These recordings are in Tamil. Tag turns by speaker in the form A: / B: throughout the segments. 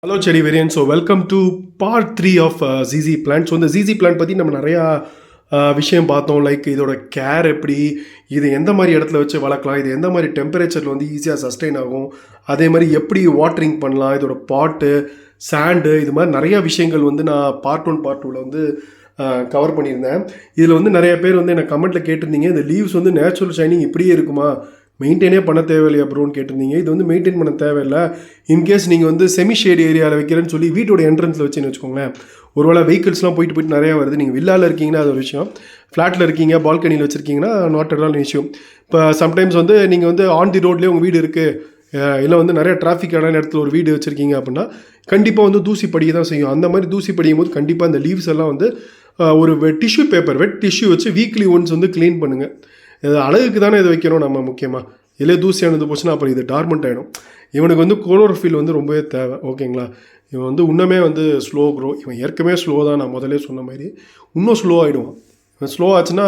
A: ஹலோ செடி வெரியன். So welcome to part 3 of ZZ plant. So இந்த ZZ பிளான்ட் பற்றி நம்ம நிறையா விஷயம் பார்த்தோம். லைக் இதோட கேர் எப்படி, இது எந்த மாதிரி இடத்துல வச்சு வளர்க்கலாம், இது எந்த மாதிரி டெம்பரேச்சரில் வந்து ஈஸியாக சஸ்டெயின் ஆகும், அதே மாதிரி எப்படி வாட்டரிங் பண்ணலாம், இதோட பாட்டு சாண்டு, இது மாதிரி நிறையா விஷயங்கள் வந்து நான் பார்ட் 1 பார்ட் 2வில் வந்து கவர் பண்ணியிருந்தேன். இதில் வந்து நிறைய பேர் வந்து எனக்கு கமெண்ட்டில் கேட்டிருந்தீங்க, இந்த லீவ்ஸ் வந்து நேச்சுரல் ஷைனிங் இப்படியே இருக்குமா, மெயின்டைனே பண்ண தேவையில்லையா ப்ரோன்னு கேட்டிருந்தீங்க. இது வந்து மெயின்டைன் பண்ண தேவையில்லை. இன்கேஸ் நீங்கள் வந்து செமி ஷேட் ஏரியாவில் வைக்கிறேன்னு சொல்லி வீட்டோட என்ட்ரன்ஸில் வச்சுன்னு வச்சுக்கோங்களேன், ஒருவேளை வெஹிக்கிள்ஸ்லாம் போயிட்டு நிறையா வருது. நீங்கள் வில்லாவில் இருக்கீங்கன்னா அது ஒரு விஷயம், ஃப்ளாட்டில் இருக்கீங்க, பால்கனியில் வச்சுருக்கீங்கன்னா நாட் அட் ஆல் விஷயம். இப்போ சம்டைம்ஸ் வந்து நீங்கள் வந்து ஆன் தி ரோட்லேயே உங்கள் வீடு இருக்குது, இல்லை வந்து நிறைய டிராஃபிக்கான இடத்துல ஒரு வீடு வச்சுருக்கீங்க அப்படின்னா கண்டிப்பாக வந்து தூசி படிய தான் செய்யும். அந்த மாதிரி தூசி படியும் போது கண்டிப்பாக இந்த லீவ்ஸ் எல்லாம் வந்து ஒரு டிஷ்யூ பேப்பர், வெட் டிஷ்யூ வச்சு வீக்லி ஒன்ஸ் வந்து க்ளீன் பண்ணுங்கள். இது அழகுக்கு தானே இதை வைக்கிறோம் நம்ம முக்கியமாக. இல்லை தூசியானது போச்சுன்னா அப்புறம் இது டார்மெண்ட் ஆகிடும். இவனுக்கு வந்து குளோரோஃபில் வந்து ரொம்பவே தேவை. ஓகேங்களா, இவன் வந்து இன்னுமே வந்து ஸ்லோ க்ரோ. இவன் ஏற்கனவே ஸ்லோ தான், நான் முதலே சொன்ன மாதிரி இன்னும் ஸ்லோ ஆகிடுவான். இவன் ஸ்லோ ஆச்சுன்னா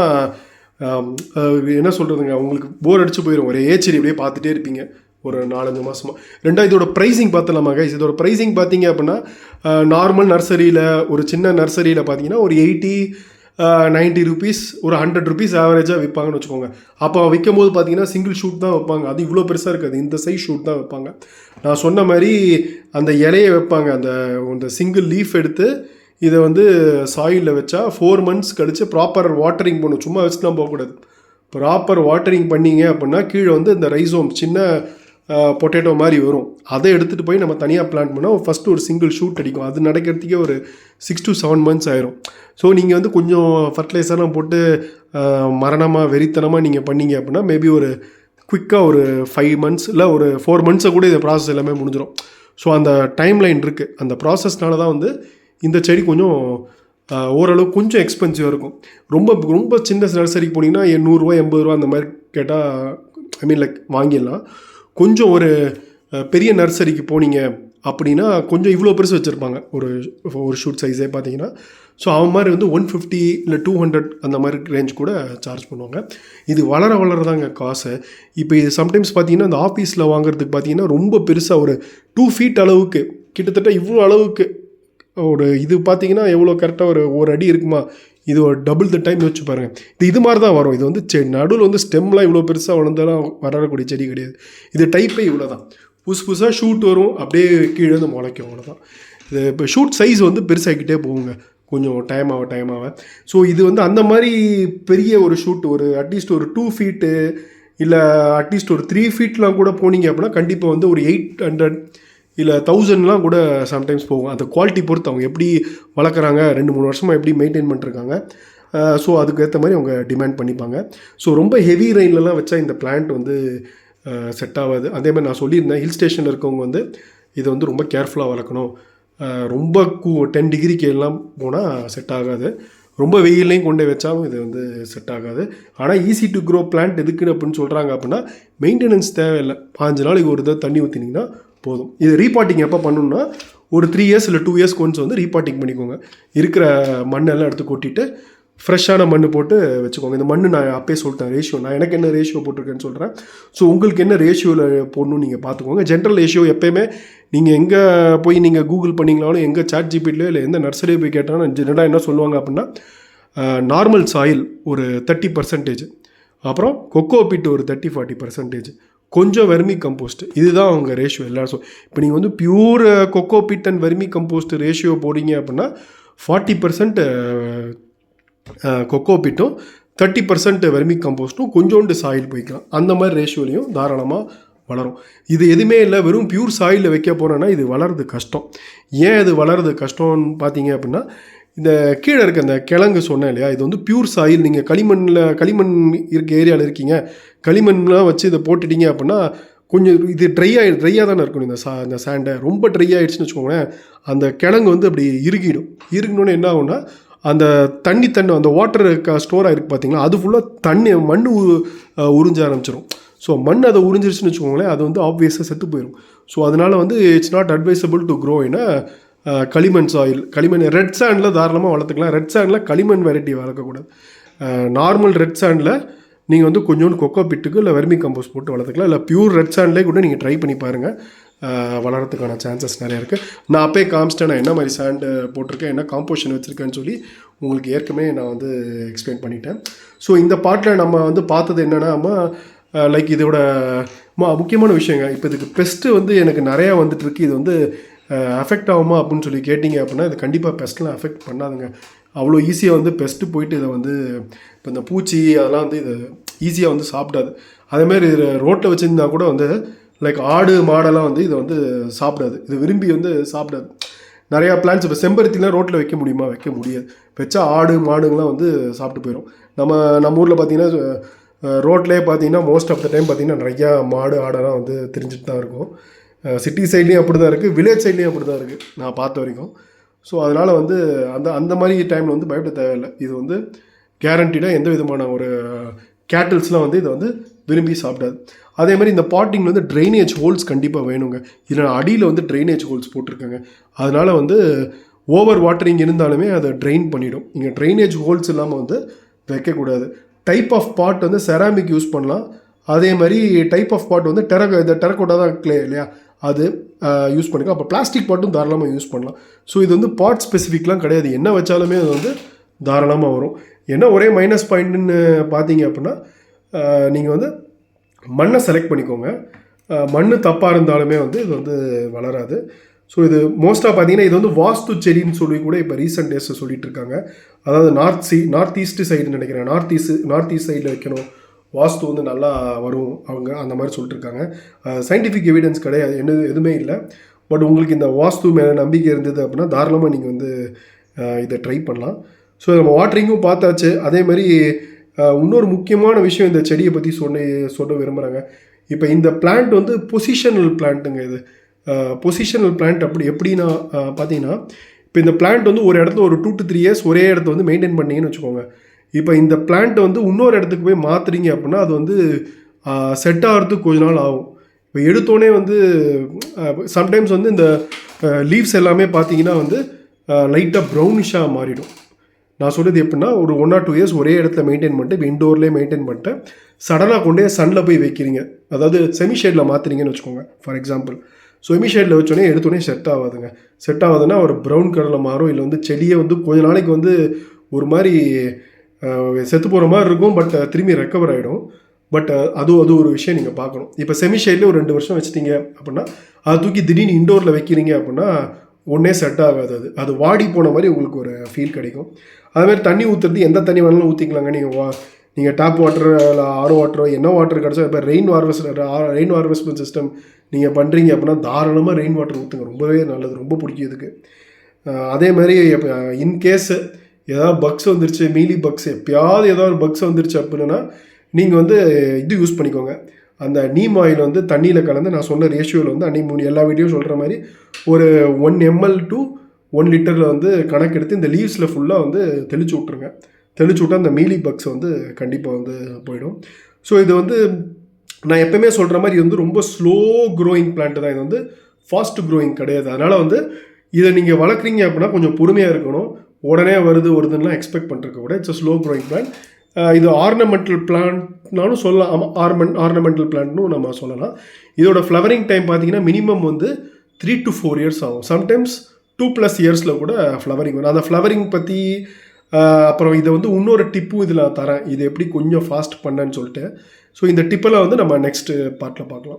A: என்ன சொல்கிறதுங்க, உங்களுக்கு போர் அடிச்சு போயிடும். ஒரே செடி அப்படியே பார்த்துட்டே இருப்பீங்க ஒரு 4-5 மாதமாக. ரெண்டாவது இதோட ப்ரைஸிங் பார்த்தலாமா கைஸ். இதோட ப்ரைஸிங் பார்த்தீங்க அப்படின்னா நார்மல் நர்சரியில், ஒரு சின்ன நர்சரியில் பார்த்தீங்கன்னா ஒரு 80-90 rupees, ஒரு 100 rupees ஆவரேஜாக விற்பாங்கன்னு வச்சுக்கோங்க. அப்போ விற்கும் போது பார்த்தீங்கன்னா சிங்கிள் ஷூட் தான் வைப்பாங்க. அது இவ்வளோ பெருசாக இருக்காது, இந்த சைஸ் ஷூட் தான் வைப்பாங்க. நான் சொன்ன மாதிரி அந்த இலையை வைப்பாங்க, அந்த சிங்கிள் லீஃப் எடுத்து இதை வந்து சாயிலில் வச்சா 4 months கழித்து ப்ராப்பர் வாட்டரிங் பண்ணும். சும்மா வச்சுலாம் போகக்கூடாது. ப்ராப்பர் வாட்டரிங் பண்ணிங்க அப்படின்னா கீழே வந்து இந்த ரைசோம் சின்ன பொட்டேட்டோ மாதிரி வரும். அதை எடுத்துகிட்டு போய் நம்ம தனியாக பிளான்ட் பண்ணால் ஃபஸ்ட்டு ஒரு சிங்கிள் ஷூட் அடிக்கும். அது நடக்கிறதுக்கே ஒரு 6-7 months ஆயிரும். ஸோ நீங்கள் வந்து கொஞ்சம் ஃபர்டிலைசர்லாம் போட்டு மரணமாக வெறித்தனமாக நீங்கள் பண்ணீங்க அப்படின்னா மேபி ஒரு குயிக்காக ஒரு 5 months இல்லை ஒரு 4 months கூட இந்த ப்ராசஸ் எல்லாமே முடிஞ்சிடும். ஸோ அந்த டைம் லைன் இருக்குது. அந்த ப்ராசஸ்னால தான் வந்து இந்த செடி கொஞ்சம் ஓரளவு கொஞ்சம் எக்ஸ்பென்சிவாக இருக்கும். ரொம்ப ரொம்ப சின்ன நர்சரிக்கு போனீங்கன்னா 100-80 அந்த மாதிரி கேட்டால் லைக் வாங்கிடலாம். கொஞ்சம் ஒரு பெரிய நர்சரிக்கு போனீங்க அப்படின்னா கொஞ்சம் இவ்வளோ பெருசு வச்சுருப்பாங்க, ஒரு ஷூட் சைஸே பார்த்தீங்கன்னா. ஸோ அவன் மாதிரி வந்து 150 இல்லை 200 அந்த மாதிரி ரேஞ்ச் கூட சார்ஜ் பண்ணுவாங்க. இது வளரதாங்க காசு. இப்போ இது சம்டைம்ஸ் பார்த்தீங்கன்னா இந்த ஆஃபீஸில் வாங்குறதுக்கு பார்த்தீங்கன்னா ரொம்ப பெருசாக ஒரு 2 feet அளவுக்கு, கிட்டத்தட்ட இவ்வளோ அளவுக்கு ஒரு இது பார்த்தீங்கன்னா எவ்வளோ கரெக்டாக ஒரு அடி இருக்குமா, இது ஒரு டபுள் த டைம் வச்சு பாருங்கள். இது மாதிரி தான் வரும். இது வந்து நடுவில் வந்து ஸ்டெம்லாம் இவ்வளோ பெருசாக வளர்ந்தாலும் வரக்கூடிய செடி கிடையாது. இது டைப்பே இவ்வளோ தான். புதுசாக ஷூட் வரும், அப்படியே கீழே வந்து முளைக்கும், அவ்வளோதான். இது இப்போ ஷூட் சைஸ் வந்து பெருசாகிக்கிட்டே போகுங்க கொஞ்சம் டைம் ஆக. ஸோ இது வந்து அந்த மாதிரி பெரிய ஒரு ஷூட், ஒரு அட்லீஸ்ட் ஒரு 2 feet இல்லை அட்லீஸ்ட் ஒரு 3 feetலாம் கூட போனீங்க அப்படின்னா கண்டிப்பாக வந்து ஒரு 800 இல்லை 1000லாம் கூட சம்டைம்ஸ் போகும். அந்த குவாலிட்டி பொறுத்து அவங்க எப்படி வளர்க்குறாங்க, 2-3 வருஷமாக எப்படி மெயின்டைன் பண்ணிருக்காங்க. ஸோ அதுக்கேற்ற மாதிரி அவங்க டிமாண்ட் பண்ணிப்பாங்க. ஸோ ரொம்ப ஹெவி ரெயின்லலாம் வச்சா இந்த பிளான்ட் வந்து செட் ஆகாது. அதே மாதிரி நான் சொல்லியிருந்தேன், ஹில் ஸ்டேஷனில் இருக்கவங்க வந்து இதை வந்து ரொம்ப கேர்ஃபுல்லாக வளர்க்கணும். ரொம்ப 10 degree எல்லாம் போனால் செட் ஆகாது. ரொம்ப வெயிலையும் கொண்டு வச்சாலும் இது வந்து செட் ஆகாது. ஆனால் ஈஸி டு க்ரோ பிளான்ட் எதுக்குன்னு அப்படின்னு சொல்கிறாங்க அப்படின்னா மெயின்டெனன்ஸ் தேவையில்லை. 5 நாளைக்கு ஒரு தடவை தண்ணி ஊற்றினீங்கன்னா போதும். இது ரீபாட்டிங் எப்போ பண்ணணும்னா ஒரு 3 years இல்லை 2 years ஒன்ஸ் வந்து ரீபாட்டிங் பண்ணிக்கோங்க. இருக்கிற மண்ணெல்லாம் எடுத்து கொட்டிட்டு ஃப்ரெஷ்ஷான மண் போட்டு வச்சுக்கோங்க. இந்த மண் நான் அப்பயே சொல்லிட்டேன் ரேஷியோ, நான் எனக்கு என்ன ரேஷியோ போட்டிருக்கேன்னு சொல்கிறேன். ஸோ உங்களுக்கு என்ன ரேஷியோவில் போடணும்னு நீங்கள் பார்த்துக்கோங்க. ஜென்ரல் ரேஷியோ எப்போயுமே நீங்கள் எங்கே போய் நீங்கள் கூகுள் பண்ணிங்களாலும், எங்கே சாட் ஜிபிட்டிலையோ இல்லை எந்த நர்சரியை போய் கேட்டாலும் ஜென்ரலாக என்ன சொல்லுவாங்க அப்படின்னா நார்மல் சாயில் ஒரு 30%, அப்புறம் கொக்கோ பிட் ஒரு 30-40%, கொஞ்சம் வெர்மி கம்போஸ்ட், இதுதான் அவங்க ரேஷியோ எல்லாரும். ஸோ இப்போ நீங்கள் வந்து pure coco peat and vermicompost ratio போடுறீங்க அப்படின்னா 40% கொக்கோ பிட்டும் 30% வெர்மி கம்போஸ்ட்டும் கொஞ்சோண்டு சாயில் போய்க்கலாம். அந்த மாதிரி ரேஷியோலையும் தாராளமாக வளரும். இது எதுவுமே இல்லை, வெறும் பியூர் சாயிலில் வைக்க போகிறோன்னா இது வளர்றது கஷ்டம். ஏன் இது வளர்றது கஷ்டம்னு பார்த்தீங்க அப்படின்னா இந்த கீழே இருக்க அந்த கிழங்கு சொன்னேன் இல்லையா, இது வந்து பியூர் சாயில். நீங்கள் களிமண் இருக்க ஏரியாவில் இருக்கீங்க, களிமண்லாம் வச்சு இதை போட்டுட்டீங்க அப்படின்னா கொஞ்சம் இது ட்ரையாக தானே இருக்கணும். இந்த சாண்டை ரொம்ப ட்ரை ஆகிடுச்சுன்னு வச்சுக்கோங்களேன், அந்த கிழங்கு வந்து அப்படி இறுகினோன்னு என்ன ஆகும்னா அந்த தண்ணி அந்த வாட்டர் ஸ்டோர் ஆகிருக்கு பார்த்தீங்களா, அது ஃபுல்லாக மண் உறிஞ்ச ஆரம்பிச்சிடும். ஸோ மண் அதை உறிஞ்சிருச்சுன்னு வச்சுக்கோங்களேன், அது வந்து ஆப்வியஸாக செத்து போயிடும். ஸோ அதனால் வந்து it's not advisable to grow in களிமண் சாயில். ரெட் சாண்டில் தாராளமாக வளர்த்துக்கலாம். ரெட் சாண்டில் களிமண் வெரைட்டி வளர்க்கக்கூடாது. நார்மல் ரெட் சாண்டில் நீங்கள் வந்து கொஞ்சோண்டு கொக்கோ பிட்டுக்கு இல்லை வெர்மி கம்போஸ்ட் போட்டு வளர்த்துக்கலாம். இல்லை பியூர் ரெட் சாண்ட்லேயே கூட நீங்கள் ட்ரை பண்ணி பாருங்கள். வளரத்துக்கான சான்சஸ் நிறையா இருக்குது. நான் அப்போயே காமிச்சிட்டேன் நான் என்ன மாதிரி சாண்டு போட்டிருக்கேன், என்ன காம்போஷன் வச்சுருக்கேன்னு சொல்லி உங்களுக்கு ஏற்கனவே நான் வந்து எக்ஸ்பிளைன் பண்ணிட்டேன். ஸோ இந்த பாட்டில் நம்ம வந்து பார்த்தது என்னென்னா லைக் இதோட முக்கியமான விஷயங்க. இப்போ இதுக்கு பெஸ்ட்டு வந்து எனக்கு நிறையா வந்துட்டுருக்கு. இது வந்து அஃபெக்ட் ஆகுமா அப்படின்னு சொல்லி கேட்டிங்க அப்படின்னா இது கண்டிப்பாக பெஸ்ட்லாம் அஃபெக்ட் பண்ணாதுங்க. அவ்வளோ ஈஸியாக வந்து பெஸ்ட்டு போயிட்டு இதை வந்து இப்போ இந்த பூச்சி அதெல்லாம் வந்து இது ஈஸியாக வந்து சாப்பிடாது. அதேமாதிரி இது ரோட்டில் வச்சுருந்தா கூட வந்து லைக் ஆடு மாடெல்லாம் வந்து இதை வந்து சாப்பிடாது, இது விரும்பி வந்து சாப்பிடாது. நிறையா பிளான்ஸ் இப்போ செம்பருத்திலாம் ரோட்டில் வைக்க முடியுமா? வைக்க முடியாது. வச்சா ஆடு மாடுங்கள்லாம் வந்து சாப்பிட்டு போயிடும். நம்ம ஊரில் பார்த்திங்கன்னா ரோட்லேயே பார்த்தீங்கன்னா மோஸ்ட் ஆஃப் த டைம் பார்த்திங்கன்னா நிறையா மாடு ஆடெல்லாம் வந்து தெரிஞ்சுட்டு தான் இருக்கும். சிட்டி சைட்லேயும் அப்படி தான் இருக்குது, வில்லேஜ் சைட்லேயும் அப்படி தான் இருக்குது நான் பார்த்த வரைக்கும். ஸோ அதனால் வந்து அந்த மாதிரி டைமில் வந்து பயப்பட தேவையில்லை. இது வந்து கேரண்டீடாக எந்த விதமான ஒரு கேட்டில்ஸ்லாம் வந்து இதை வந்து விரும்பி சாப்பிடாது. அதே மாதிரி இந்த பாட்டிங் வந்து ட்ரைனேஜ் ஹோல்ஸ் கண்டிப்பாக வேணுங்க. இதில் அடியில் வந்து ட்ரைனேஜ் ஹோல்ஸ் போட்டிருக்காங்க. அதனால் வந்து ஓவர் வாட்டரிங் இருந்தாலுமே அதை ட்ரெயின் பண்ணிவிடும். இங்கே ட்ரைனேஜ் ஹோல்ஸ் இல்லாமல் வந்து வைக்கக்கூடாது. டைப் ஆஃப் பாட் வந்து செராமிக் யூஸ் பண்ணலாம். அதே மாதிரி டைப் ஆஃப் பாட் வந்து டெரக்கோட்டா தான் கிளே இல்லையா, அது யூஸ் பண்ணிக்கலாம். அப்போ பிளாஸ்டிக் பாட்டும் தாராளமாக யூஸ் பண்ணலாம். ஸோ இது வந்து பாட் ஸ்பெசிஃபிக்லாம் கிடையாது, என்ன வச்சாலுமே அது வந்து தாராளமாக வரும். என்ன ஒரே மைனஸ் பாயிண்ட்டுன்னு பார்த்தீங்க அப்படின்னா நீங்கள் வந்து மண்ணை செலக்ட் பண்ணிக்கோங்க. மண் தப்பாக இருந்தாலுமே வந்து இது வந்து வளராது. ஸோ இது மோஸ்ட்டாக பார்த்தீங்கன்னா இது வந்து வாஸ்து செடின்னு சொல்லி கூட இப்போ ரீசெண்ட் டேஸில் சொல்லிட்டு இருக்காங்க. அதாவது நார்த் ஈஸ்ட் சைடுன்னு நினைக்கிறேன், நார்த் ஈஸ்ட் சைடில் வைக்கணும், வாஸ்து வந்து நல்லா வரும் அவங்க அந்த மாதிரி சொல்லிட்டு இருக்காங்க. சயின்டிஃபிக் எவிடன்ஸ் கிடையாது, எதுவுமே இல்லை. பட் உங்களுக்கு இந்த வாஸ்து மேலே நம்பிக்கை இருந்தது அப்படின்னா தாராளமாக நீங்கள் வந்து இதை ட்ரை பண்ணலாம். ஸோ நம்ம வாட்டரிங்கும் பார்த்தாச்சு. அதே மாதிரி இன்னொரு முக்கியமான விஷயம் இந்த செடியை பற்றி சொல்ல விரும்புகிறாங்க. இப்போ இந்த பிளான்ட் வந்து பொசிஷனல் பிளான்ட்டுங்க. இது பொசிஷனல் பிளான்ட் எப்படின்னா பார்த்தீங்கன்னா இப்போ இந்த பிளான்ட் வந்து ஒரு இடத்துல ஒரு 2 to 3 years ஒரே இடத்த வந்து மெயின்டைன் பண்ணிங்கன்னு வச்சுக்கோங்க. இப்போ இந்த பிளான்ட் வந்து இன்னொரு இடத்துக்கு போய் மாற்றுறீங்க அப்படின்னா அது வந்து செட் ஆகிறதுக்கு கொஞ்ச நாள் ஆகும். இப்போ எடுத்தோடனே வந்து சம்டைம்ஸ் வந்து இந்த லீவ்ஸ் எல்லாமே பார்த்தீங்கன்னா வந்து லைட்டாக ப்ரௌனிஷாக மாறிடும். நான் சொல்கிறது எப்படின்னா ஒரு 1 or 2 years ஒரே இடத்துல மெயின்டைன் பண்ணிட்டு இப்போ இண்டோர்லேயே மெயின்டைன் பண்ணிட்டு சடனாக கொண்டே சன்னில் போய் வைக்கிறீங்க, அதாவது செமி ஷேடில் மாற்றுறீங்கன்னு வச்சுக்கோங்க ஃபார் எக்ஸாம்பிள். செமி ஷேடில் வச்சோடனே எடுத்தோடனே செட் ஆகாதுங்க. செட் ஆகாதுன்னா ஒரு ப்ரௌன் கலரில் மாறும், இல்லை வந்து செடியை வந்து கொஞ்ச நாளைக்கு வந்து ஒரு மாதிரி செத்து போகிற மாதிரி இருக்கும், பட் திரும்பி ரெக்கவர் ஆகிடும். பட் அது ஒரு விஷயம் நீங்கள் பார்க்கணும். இப்போ செமி ஷேட்லேயே ஒரு 2 வருஷம் வச்சுட்டீங்க அப்படின்னா அதை தூக்கி திடீர்னு இண்டோரில் வைக்கிறீங்க அப்படின்னா ஒன்றே செட் ஆகாது. அது வாடி போன மாதிரி உங்களுக்கு ஒரு ஃபீல் கிடைக்கும். அதுமாதிரி தண்ணி ஊற்றுறது எந்த தண்ணி வேணாலும் ஊற்றிக்கலாங்க. நீங்கள் டேப் வாட்டர் இல்லை ஆரோ வாட்டரோ என்ன வாட்டர் கிடச்சோ, இப்போ ரெயின் ஹார்வெஸ்ட்மெண்ட் சிஸ்டம் நீங்கள் பண்ணுறீங்க அப்படின்னா தாராளமாக ரெயின் வாட்டர் ஊற்றுங்க, ரொம்பவே நல்லது, ரொம்ப பிடிக்கும் இதுக்கு. அதே மாதிரி இப்போ இன்கேஸ் ஏதாவது பக்ஸ் வந்துருச்சு, மீலி பக்ஸ் எப்பயாவது ஏதாவது ஒரு பக்ஸ் வந்துருச்சு அப்படின்னா நீங்கள் வந்து இது யூஸ் பண்ணிக்கோங்க. அந்த நீம் ஆயில் வந்து தண்ணியில் கலந்து நான் சொன்ன ரேஷியோவில் வந்து அன்றைக்கி எல்லா வீடியோவும் சொல்கிற மாதிரி ஒரு 1 ml to 1 liter வந்து கணக்கெடுத்து இந்த லீவ்ஸில் ஃபுல்லாக வந்து தெளிச்சு விட்ருங்க. தெளிச்சு விட்டால் அந்த மீலி பக்ஸ் வந்து கண்டிப்பாக வந்து போயிடும். ஸோ இது வந்து நான் எப்போயுமே சொல்கிற மாதிரி இது வந்து ரொம்ப ஸ்லோ க்ரோயிங் பிளான்ட் தான், இது வந்து ஃபாஸ்ட் க்ரோயிங் கிடையாது. அதனால் வந்து இதை நீங்கள் வளர்க்குறீங்க அப்படின்னா கொஞ்சம் பொறுமையாக இருக்கணும். உடனே வருதுன்னா எக்ஸ்பெக்ட் பண்ணுறக்க கூட இட்ஸ் ஸ்லோ க்ரோயிங் பிளான்ட். இது ஆர்னமெண்டல் பிளான்ட்னாலும் சொல்லலாம். ஆமாம், ஆர்னமெண்டல் பிளான்ட்னு நம்ம சொல்லலாம். இதோட ஃப்ளவரிங் டைம் பார்த்தீங்கன்னா மினிமம் வந்து 3 to 4 years ஆகும். சம்டைம்ஸ் 2+ years கூட ஃப்ளவரிங் வரும். அந்த ஃப்ளவரிங் பற்றி அப்புறம் இதை வந்து இன்னொரு டிப்பும் இதில் தரேன், இது எப்படி கொஞ்சம் ஃபாஸ்ட் பண்ணேன்னு சொல்லிட்டு. ஸோ இந்த டிப்பெல்லாம் வந்து நம்ம நெக்ஸ்ட் பார்ட்டில் பார்க்கலாம்.